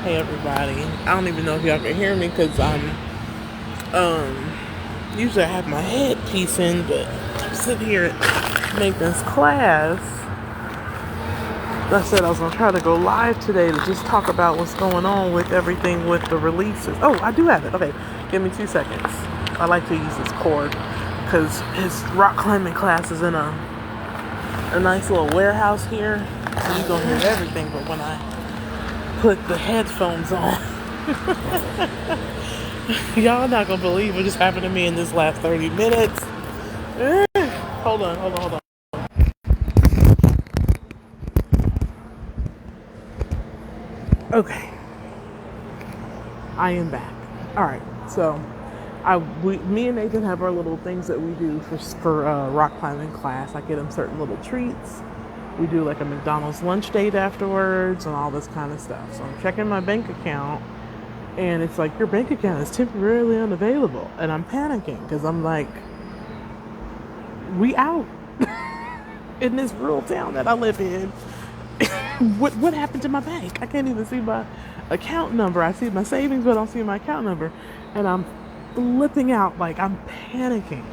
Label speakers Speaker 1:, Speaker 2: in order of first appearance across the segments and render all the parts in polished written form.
Speaker 1: Hey everybody. I don't even know if y'all can hear me because usually I have my headpiece in, but I'm sitting here at Nathan's class. I said I was going to try to go live today to just talk about what's going on with everything with the releases. Oh, I do have it. Okay, give me 2 seconds. I like to use this cord because his rock climbing class is in a nice little warehouse here. So you're going to hear everything, but when I put the headphones on, y'all not gonna believe what just happened to me in this last 30 minutes. Hold on. Okay, I am back. All right, so me and Nathan have our little things that we do for rock climbing class. I get him certain little treats. We do like a McDonald's lunch date afterwards and all this kind of stuff. So I'm checking my bank account, and it's like, your bank account is temporarily unavailable. And I'm panicking because I'm like, we out in this rural town that I live in. What happened to my bank? I can't even see my account number. I see my savings, but I don't see my account number. And I'm flipping out, like I'm panicking.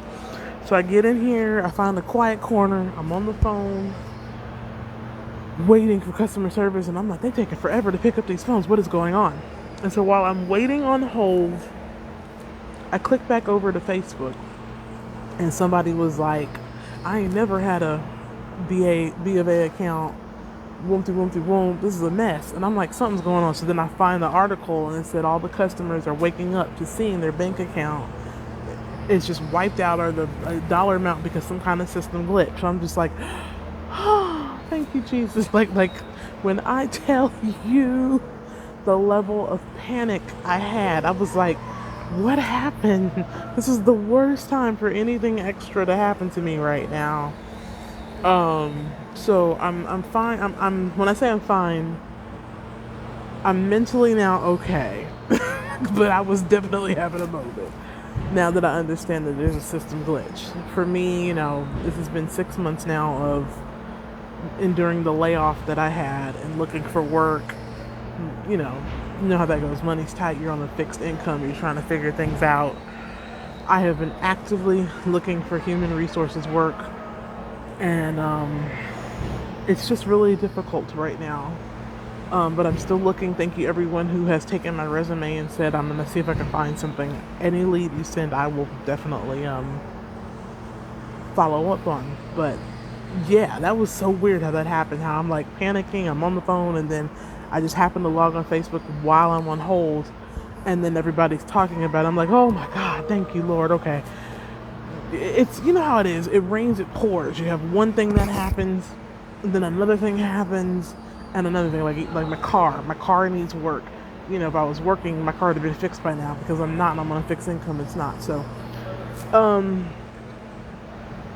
Speaker 1: So I get in here, I find a quiet corner, I'm on the phone, waiting for customer service, and I'm like, they're taking forever to pick up these phones. What is going on? And so while I'm waiting on hold, I click back over to Facebook, and somebody was like, I ain't never had a B of A account. Woom. This is a mess. And I'm like, something's going on. So then I find the article, and it said all the customers are waking up to seeing their bank account is just wiped out, or the dollar amount, because some kind of system glitch. So I'm just like, oh, thank you, Jesus. Like when I tell you the level of panic I had, I was like, what happened? This is the worst time for anything extra to happen to me right now. So I'm fine. I'm when I say I'm fine, I'm mentally now okay. But I was definitely having a moment. Now that I understand that there's a system glitch. For me, this has been 6 months now of enduring the layoff that I had and looking for work. You know how that goes. Money's tight. You're on a fixed income. You're trying to figure things out. I have been actively looking for human resources work, and it's just really difficult right now. But I'm still looking. Thank you, everyone who has taken my resume and said, I'm going to see if I can find something. Any lead you send, I will definitely follow up on. But yeah, that was so weird how that happened. How I'm like panicking. I'm on the phone, and then I just happen to log on Facebook while I'm on hold, and then everybody's talking about it. I'm like, oh my God, thank you, Lord. Okay. It's, how it is. It rains, it pours. You have one thing that happens, and then another thing happens, and another thing, like my car needs work. If I was working, my car would have been fixed by now. Because I'm not, and I'm on a fixed income, it's not. So,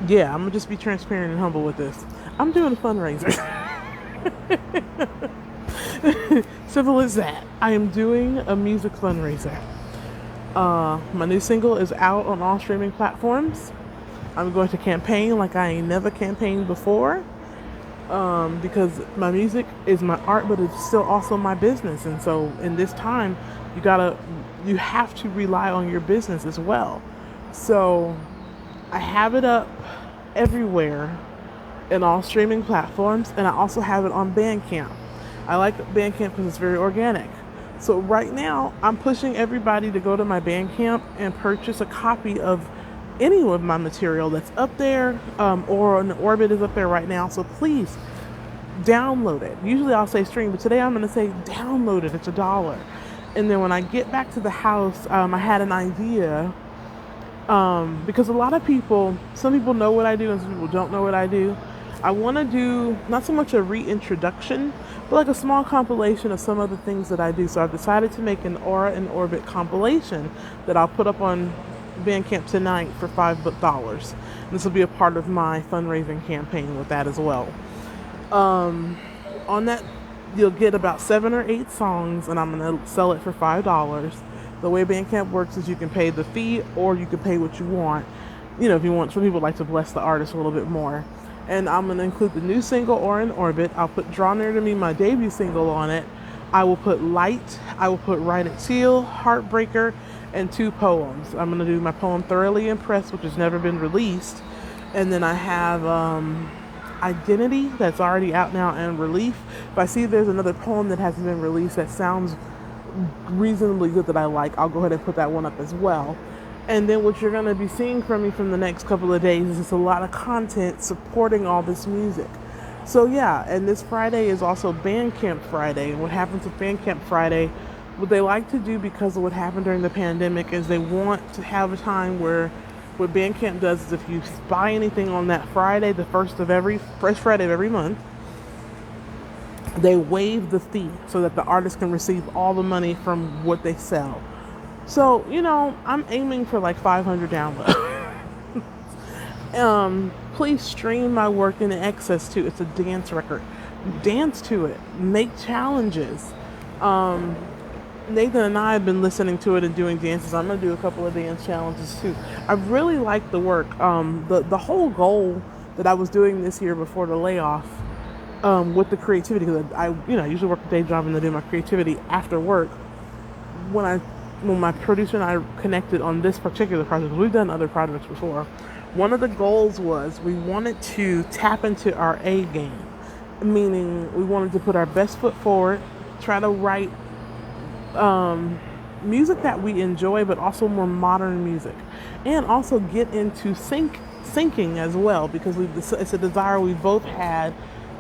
Speaker 1: yeah, I'm gonna just be transparent and humble with this. I'm doing a fundraiser. Simple as that. I am doing a music fundraiser. My new single is out on all streaming platforms. I'm going to campaign like I ain't never campaigned before. Because my music is my art, but it's still also my business. And so in this time, you have to rely on your business as well. So I have it up everywhere in all streaming platforms, and I also have it on Bandcamp. I like Bandcamp because it's very organic. So right now, I'm pushing everybody to go to my Bandcamp and purchase a copy of any of my material that's up there, or an Orbit is up there right now. So please download it. Usually I'll say stream, but today I'm going to say download it. It's $1. And then when I get back to the house, I had an idea, because a lot of some people know what I do and some people don't know what I do. I want to do not so much a reintroduction, but like a small compilation of some of the things that I do. So I've decided to make an Aura and Orbit compilation that I'll put up on Bandcamp tonight for $5. This will be a part of my fundraising campaign with that as well. On that, you'll get about 7 or 8 songs, and I'm going to sell it for $5. The way Bandcamp works is you can pay the fee, or you can pay what you want. If you want, some people like to bless the artist a little bit more. And I'm going to include the new single, Aura in Orbit. I'll put Draw Near to Me, my debut single, on it. I will put Light, I will put Write It Seal, Heartbreaker, and 2 poems. I'm going to do my poem Thoroughly Impressed, which has never been released. And then I have Identity, that's already out now, and Relief. If I see there's another poem that hasn't been released that sounds reasonably good that I like, I'll go ahead and put that one up as well. And then what you're going to be seeing from me from the next couple of days is just a lot of content supporting all this music. So yeah, and this Friday is also Bandcamp Friday. And what happens with Bandcamp Friday, what they like to do because of what happened during the pandemic is they want to have a time where what Bandcamp does is if you buy anything on that Friday, the first Friday of every month, they waive the fee so that the artist can receive all the money from what they sell. So, I'm aiming for like 500 downloads. Please stream my work in access to. It's a dance record. Dance to it. Make challenges. Nathan and I have been listening to it and doing dances. I'm going to do a couple of dance challenges too. I really like the work. The whole goal that I was doing this year before the layoff, with the creativity, because I usually work a day job and then do my creativity after work. When my producer and I connected on this particular project, we've done other projects before. One of the goals was we wanted to tap into our A game, meaning we wanted to put our best foot forward, try to write music that we enjoy, but also more modern music, and also get into syncing as well, because it's a desire we both had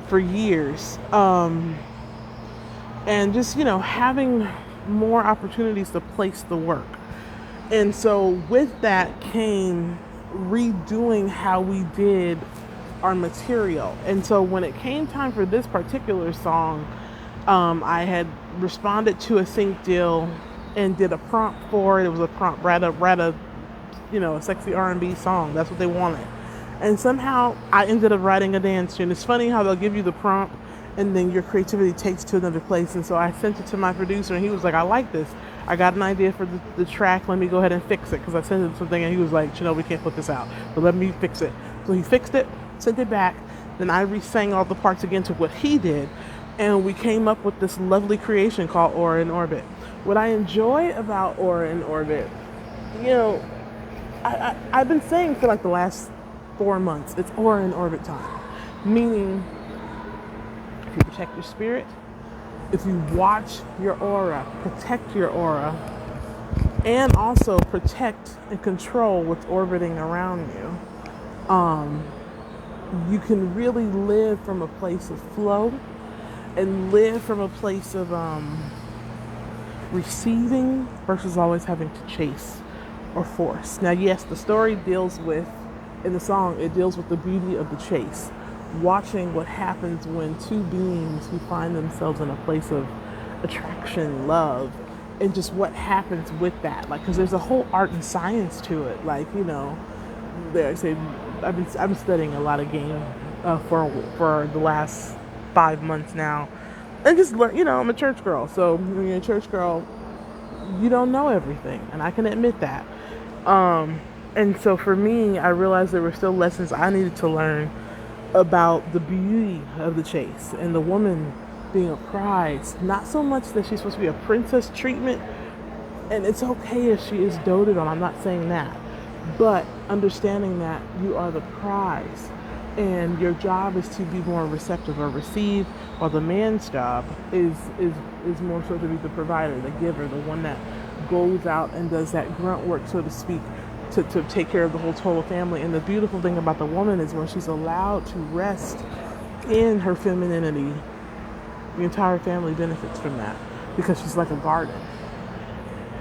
Speaker 1: for years, and just having more opportunities to place the work. And so with that came redoing how we did our material. And so when it came time for this particular song, I had responded to a sync deal and did a prompt for it. It was a prompt, write a sexy R&B song. That's what they wanted. And somehow I ended up writing a dance tune. It's funny how they'll give you the prompt and then your creativity takes to another place. And so I sent it to my producer and he was like, I like this. I got an idea for the track. Let me go ahead and fix it. Because I sent him something and he was like, we can't put this out, but let me fix it. So he fixed it, sent it back. Then I re-sang all the parts again to what he did. And we came up with this lovely creation called Aura in Orbit. What I enjoy about Aura in Orbit, I've been saying for like the last 4 months, it's Aura in Orbit time. Meaning, if you protect your spirit, if you watch your aura, protect your aura, and also protect and control what's orbiting around you, you can really live from a place of flow and live from a place of receiving versus always having to chase or force. Now, yes, the story deals with, in the song, it deals with the beauty of the chase. Watching what happens when two beings who find themselves in a place of attraction, love, and just what happens with that. Like, because there's a whole art and science to it. Like, I say, I've been studying a lot of game for the last 5 months now, and just learn. I'm a church girl, so when you're a church girl, you don't know everything, and I can admit that. And so for me, I realized there were still lessons I needed to learn about the beauty of the chase and the woman being a prize. Not so much that she's supposed to be a princess treatment, and it's okay if she is doted on, I'm not saying that, but understanding that you are the prize and your job is to be more receptive or receive, while the man's job is more so to be the provider, the giver, the one that goes out and does that grunt work, so to speak, to take care of the whole total family. And the beautiful thing about the woman is when she's allowed to rest in her femininity, the entire family benefits from that, because she's like a garden.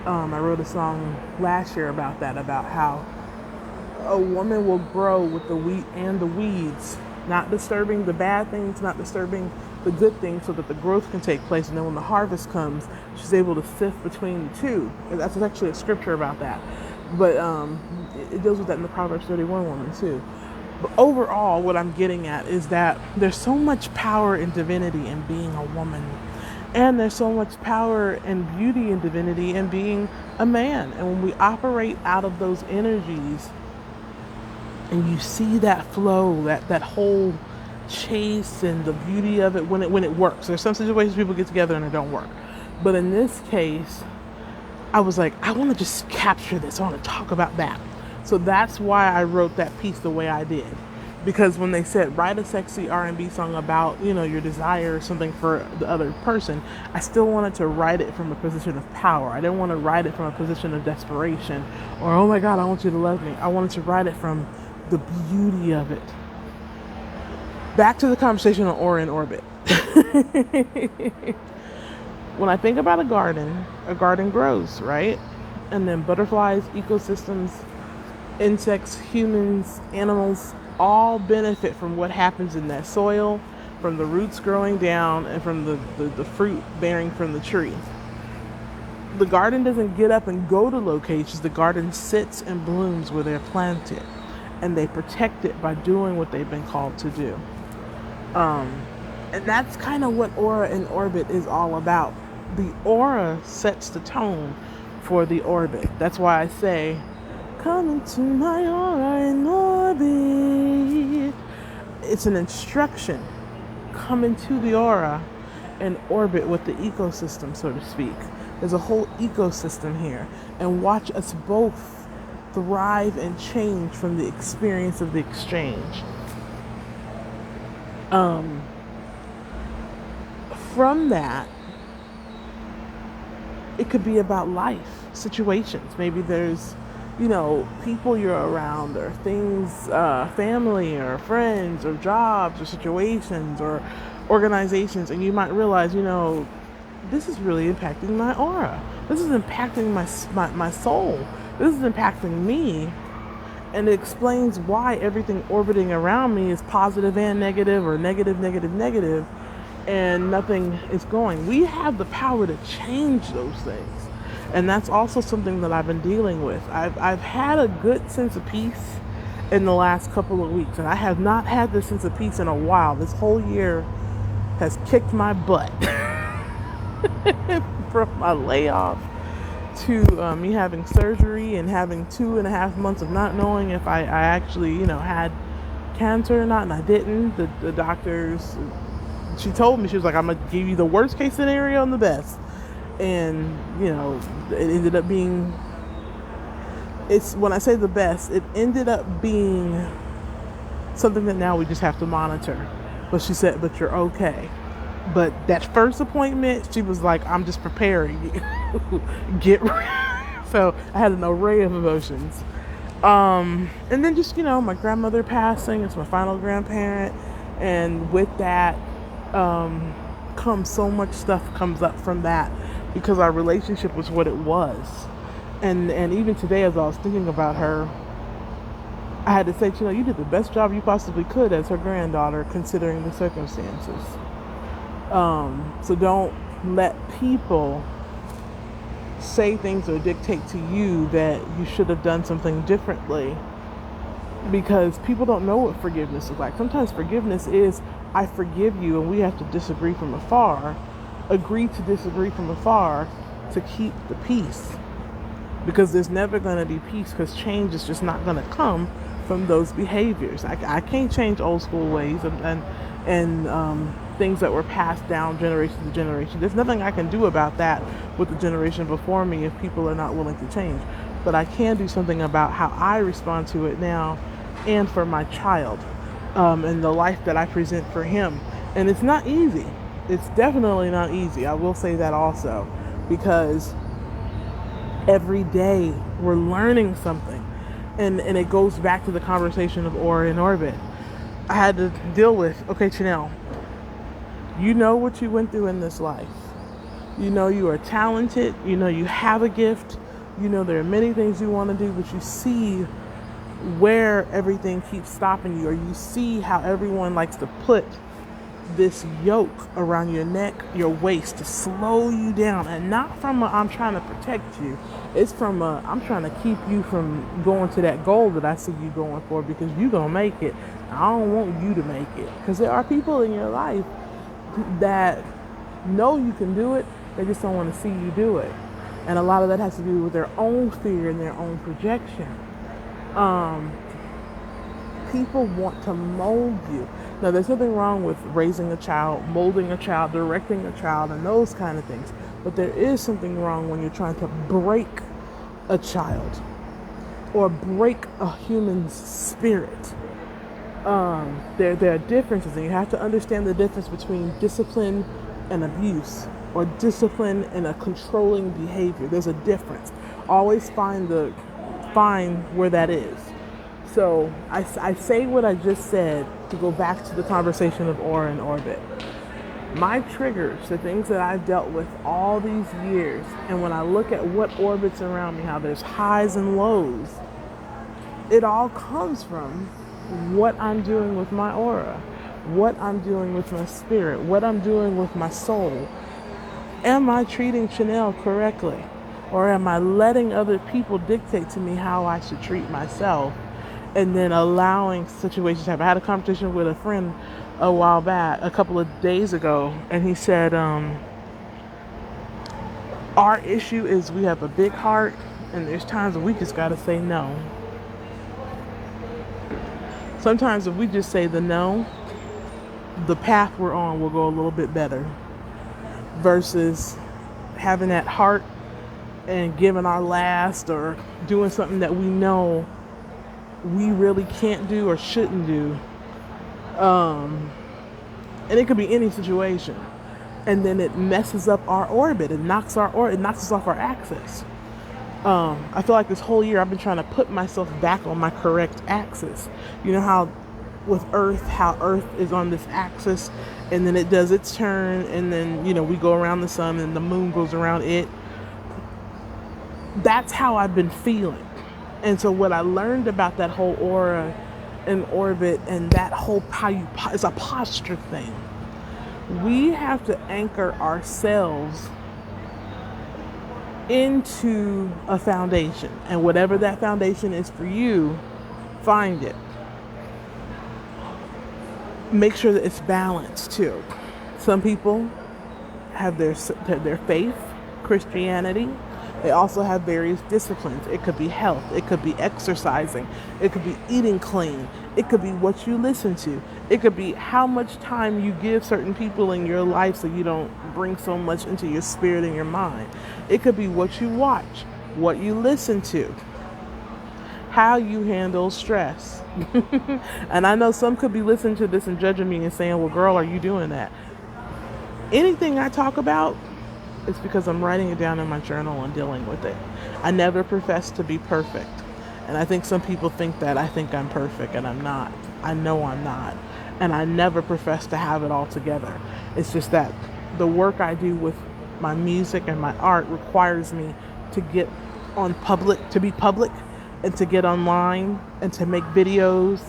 Speaker 1: I wrote a song last year about that, about how a woman will grow with the wheat and the weeds, not disturbing the bad things, not disturbing the good things, so that the growth can take place. And then when the harvest comes, she's able to sift between the two. And that's actually a scripture about that. But it deals with that in the Proverbs 31 woman too. But overall, what I'm getting at is that there's so much power and divinity in being a woman. And there's so much power and beauty in divinity in being a man. And when we operate out of those energies, and you see that flow, that whole chase and the beauty of it when it works. There's some situations people get together and it don't work. But in this case, I was like, I want to just capture this. I want to talk about that. So that's why I wrote that piece the way I did. Because when they said write a sexy R&B song about, your desire or something for the other person, I still wanted to write it from a position of power. I didn't want to write it from a position of desperation or, oh my God, I want you to love me. I wanted to write it from the beauty of it. Back to the conversation on Aura in Orbit. When I think about a garden grows, right? And then butterflies, ecosystems, insects, humans, animals, all benefit from what happens in that soil, from the roots growing down and from the fruit bearing from the tree. The garden doesn't get up and go to locations. The garden sits and blooms where they're planted, and they protect it by doing what they've been called to do. And that's kind of what Aura in Orbit is all about. The aura sets the tone for the orbit. That's why I say, come into my aura in orbit. It's an instruction. Come into the aura and orbit with the ecosystem, so to speak. There's a whole ecosystem here. And watch us both thrive and change from the experience of the exchange. From that, it could be about life situations. Maybe there's, people you're around or things, family or friends or jobs or situations or organizations. And you might realize, this is really impacting my aura. This is impacting my soul. This is impacting me. And it explains why everything orbiting around me is positive and negative or negative, negative, negative. And nothing is going. We have the power to change those things. And that's also something that I've been dealing with. I've had a good sense of peace in the last couple of weeks. And I have not had this sense of peace in a while. This whole year has kicked my butt. From my layoff to me having surgery and having 2.5 months of not knowing if I actually, had cancer or not. And I didn't. The doctors... She told me, she was like, I'm going to give you the worst case scenario and the best. And, it ended up being, when I say the best, it ended up being something that now we just have to monitor. But she said, but you're okay. But that first appointment, she was like, I'm just preparing you. Get ready. So I had an array of emotions. And then just, my grandmother passing. It's my final grandparent. And with that, comes so much stuff comes up from that because our relationship was what it was. And even today, as I was thinking about her, I had to say, you did the best job you possibly could as her granddaughter, considering the circumstances. So don't let people say things or dictate to you that you should have done something differently, because people don't know what forgiveness is like. Sometimes forgiveness is, I forgive you, and we have to disagree from afar, agree to disagree from afar to keep the peace. Because there's never going to be peace, because change is just not going to come from those behaviors. I can't change old school ways and things that were passed down generation to generation. There's nothing I can do about that with the generation before me if people are not willing to change. But I can do something about how I respond to it now and for my child. And the life that I present for him. And it's not easy. It's definitely not easy. I will say that also, because every day we're learning something. And it goes back to the conversation of Aura in Orbit. I had to deal with, okay, Chanel, you know what you went through in this life. You know you are talented. You know you have a gift. You know there are many things you want to do, but you see where everything keeps stopping you, or you see how everyone likes to put this yoke around your neck, your waist, to slow you down. And not from a, I'm trying to protect you. It's from a, I'm trying to keep you from going to that goal that I see you going for, because you're going to make it. I don't want you to make it. Because there are people in your life that know you can do it. They just don't want to see you do it. And a lot of that has to do with their own fear and their own projection. People want to mold you. Now, there's nothing wrong with raising a child, molding a child, directing a child, and those kind of things. But there is something wrong when you're trying to break a child or break a human's spirit. There are differences, and you have to understand the difference between discipline and abuse, or discipline and a controlling behavior. There's a difference. Always find where that is. So I say what I just said to go back to the conversation of aura and orbit. My triggers, the things that I've dealt with all these years, and when I look at what orbits around me, how there's highs and lows, it all comes from what I'm doing with my aura, what I'm doing with my spirit, what I'm doing with my soul. Am I treating Chanel correctly? Or am I letting other people dictate to me how I should treat myself, and then allowing situations to happen? I had a conversation with a friend a while back, a couple of days ago, and he said, our issue is we have a big heart, and there's times when we just got to say no. Sometimes if we just say the no, the path we're on will go a little bit better, versus having that heart and giving our last, or doing something that we know we really can't do or shouldn't do. And it could be any situation. And then it messes up our orbit. It knocks us off our axis. I feel like this whole year I've been trying to put myself back on my correct axis. You know how with Earth, how Earth is on this axis, and then it does its turn, and then, we go around the sun and the moon goes around it. That's how I've been feeling. And so what I learned about that whole aura and orbit, and that whole it's a posture thing. We have to anchor ourselves into a foundation, and whatever that foundation is for you, find it. Make sure that it's balanced too. Some people have their faith, Christianity. They also have various disciplines. It could be health. It could be exercising. It could be eating clean. It could be what you listen to. It could be how much time you give certain people in your life so you don't bring so much into your spirit and your mind. It could be what you watch, what you listen to, how you handle stress. And I know some could be listening to this and judging me and saying, well, girl, are you doing that? Anything I talk about, it's because I'm writing it down in my journal and dealing with it. I never profess to be perfect. And I think some people think that I think I'm perfect, and I'm not. I know I'm not. And I never profess to have it all together. It's just that the work I do with my music and my art requires me to get on public, to be public, and to get online and to make videos.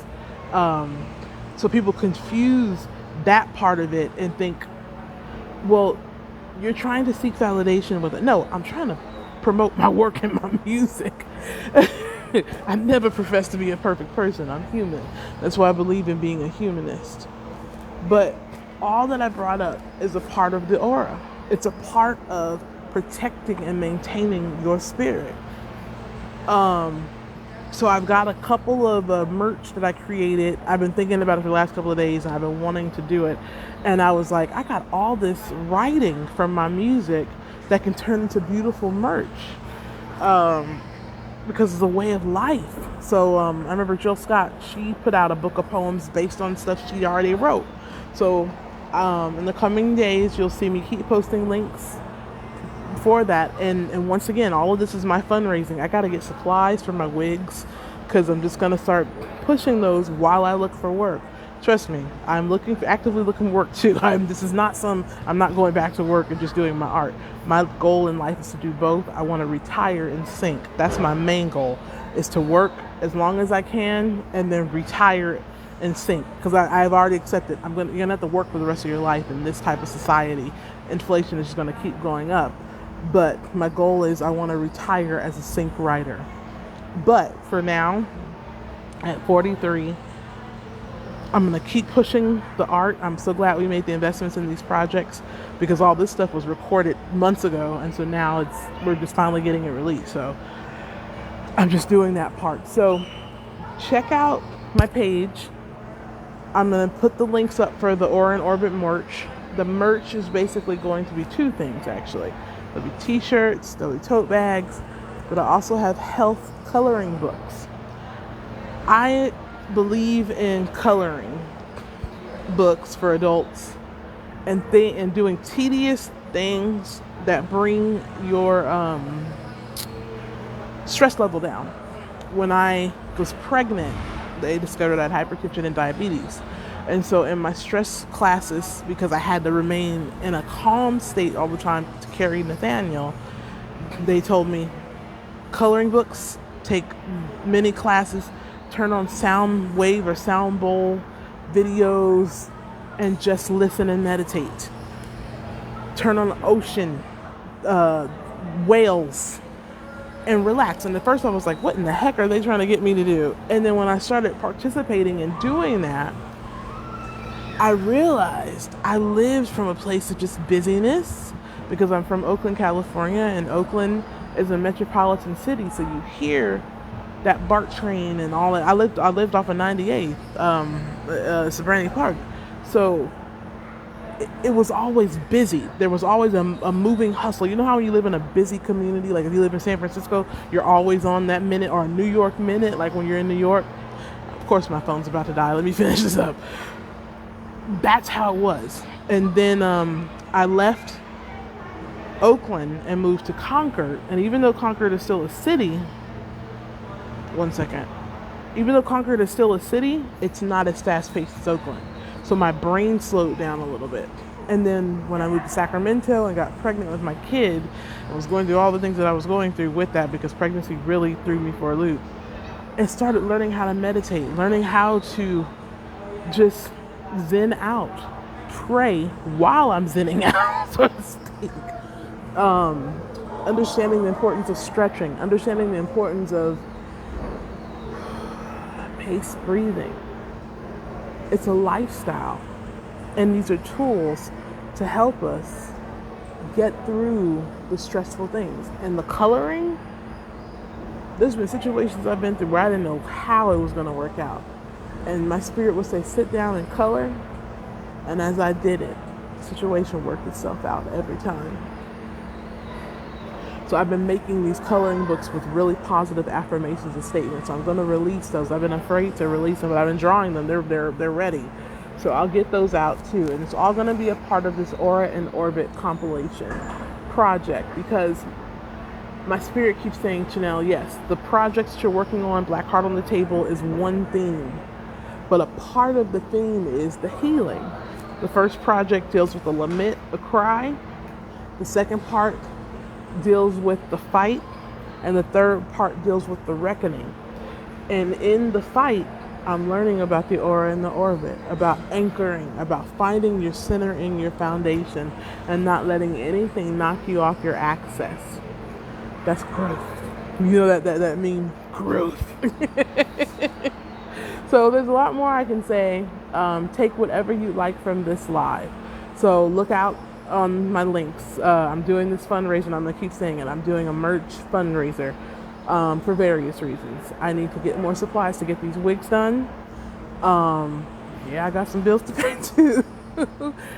Speaker 1: So people confuse that part of it and think, well, you're trying to seek validation with it. No, I'm trying to promote my work and my music. I never profess to be a perfect person. I'm human. That's why I believe in being a humanist. But all that I brought up is a part of the aura. It's a part of protecting and maintaining your spirit. So I've got a couple of merch that I created. I've been thinking about it for the last couple of days, and I've been wanting to do it. And I was like, I got all this writing from my music that can turn into beautiful merch, because it's a way of life. So I remember Jill Scott, she put out a book of poems based on stuff she already wrote. So in the coming days, you'll see me keep posting links for that. And once again, all of this is my fundraising. I got to get supplies for my wigs, because I'm just going to start pushing those while I look for work. Trust me, I'm actively looking for work too. I'm not going back to work and just doing my art. My goal in life is to do both. I want to retire in sync. That's my main goal, is to work as long as I can and then retire in sync. Because I've already accepted you're going to have to work for the rest of your life in this type of society. Inflation is just going to keep going up. But my goal is I want to retire as a sync writer. But for now, at 43, I'm going to keep pushing the art. I'm so glad we made the investments in these projects, because all this stuff was recorded months ago. And so now we're just finally getting it released. So I'm just doing that part. So check out my page. I'm going to put the links up for the Aura in Orbit merch. The merch is basically going to be two things, actually. There'll be t-shirts, there'll be tote bags, but I also have health coloring books. I believe in coloring books for adults and doing tedious things that bring your stress level down. When I was pregnant, they discovered I had hypertension and diabetes. And so in my stress classes, because I had to remain in a calm state all the time to carry Nathaniel, they told me, coloring books, take mini classes, turn on sound wave or sound bowl videos, and just listen and meditate. Turn on the ocean, whales, and relax. And at first I was like, what in the heck are they trying to get me to do? And then when I started participating in doing that, I realized I lived from a place of just busyness, because I'm from Oakland, California, and Oakland is a metropolitan city. So you hear that BART train and all that. I lived off of 98th, Sobrani Park. So it was always busy. There was always a moving hustle. You know how you live in a busy community? Like if you live in San Francisco, you're always on that minute, or a New York minute, like when you're in New York. Of course, my phone's about to die. Let me finish this up. That's how it was. And then I left Oakland and moved to Concord. And even though Concord is still a city, even though Concord is still a city, it's not as fast-paced as Oakland. So my brain slowed down a little bit. And then when I moved to Sacramento and got pregnant with my kid, I was going through all the things that I was going through with that, because pregnancy really threw me for a loop. And started learning how to meditate, learning how to just zen out, pray while I'm zenning out, so to speak. Understanding the importance of stretching, understanding the importance of paced breathing. It's a lifestyle, and these are tools to help us get through the stressful things. And the coloring, there's been situations I've been through where I didn't know how it was going to work out. And my spirit would say, sit down and color. And as I did it, the situation worked itself out every time. So I've been making these coloring books with really positive affirmations and statements. So I'm going to release those. I've been afraid to release them, but I've been drawing them. They're ready. So I'll get those out too. And it's all going to be a part of this Aura in Orbit compilation project, because my spirit keeps saying, Chanel, yes, the projects that you're working on, Black Heart on the Table, is one theme. But a part of the theme is the healing. The first project deals with a lament, a cry. The second part deals with the fight. And the third part deals with the reckoning. And in the fight, I'm learning about the aura and the orbit, about anchoring, about finding your center in your foundation and not letting anything knock you off your access. That's growth. You know that means growth. So there's a lot more I can say. Take whatever you like from this live. So look out on my links. I'm doing this fundraiser, and I'm going to keep saying it. I'm doing a merch fundraiser for various reasons. I need to get more supplies to get these wigs done. Yeah, I got some bills to pay too.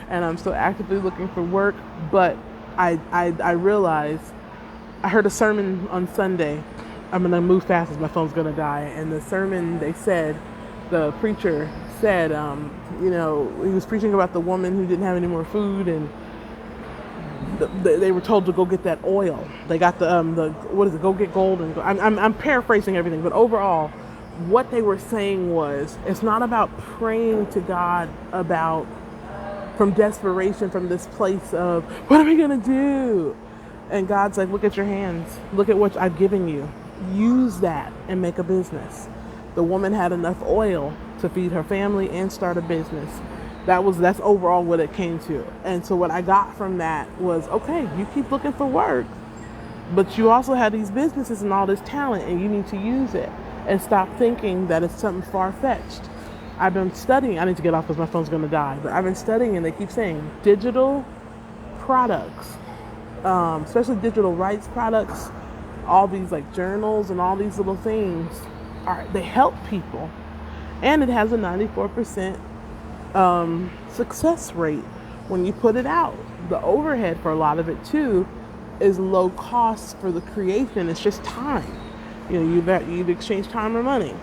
Speaker 1: And I'm still actively looking for work. But I realized, I heard a sermon on Sunday. I'm going to move fast as my phone's going to die. And the sermon, the preacher said, he was preaching about the woman who didn't have any more food, and they were told to go get that oil. They got go get gold. And I'm paraphrasing everything, but overall, what they were saying was, it's not about praying to God from desperation, from this place of, what are we going to do? And God's like, look at your hands. Look at what I've given you. Use that and make a business. The woman had enough oil to feed her family and start a business. That's overall what it came to. And so what I got from that was, okay, you keep looking for work, but you also have these businesses and all this talent, and you need to use it and stop thinking that it's something far-fetched. I've been studying. I need to get off because my phone's going to die, but I've been studying, and they keep saying digital products, especially digital rights products, all these like journals and all these little things, they help people. And it has a 94% success rate when you put it out. The overhead for a lot of it too is low cost for the creation. It's just time. You've exchanged time or money.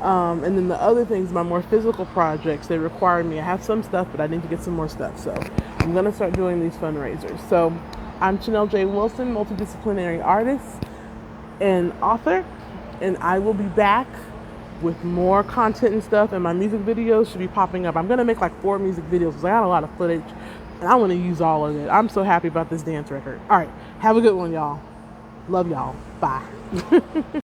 Speaker 1: And then the other things, my more physical projects, they require me. I have some stuff, but I need to get some more stuff. So I'm going to start doing these fundraisers. So I'm Chanel J. Wilson, multidisciplinary artist and author, and I will be back with more content and stuff, and my music videos should be popping up. I'm going to make like 4 music videos because I got a lot of footage, and I want to use all of it. I'm so happy about this dance record. All right, have a good one, y'all. Love y'all. Bye.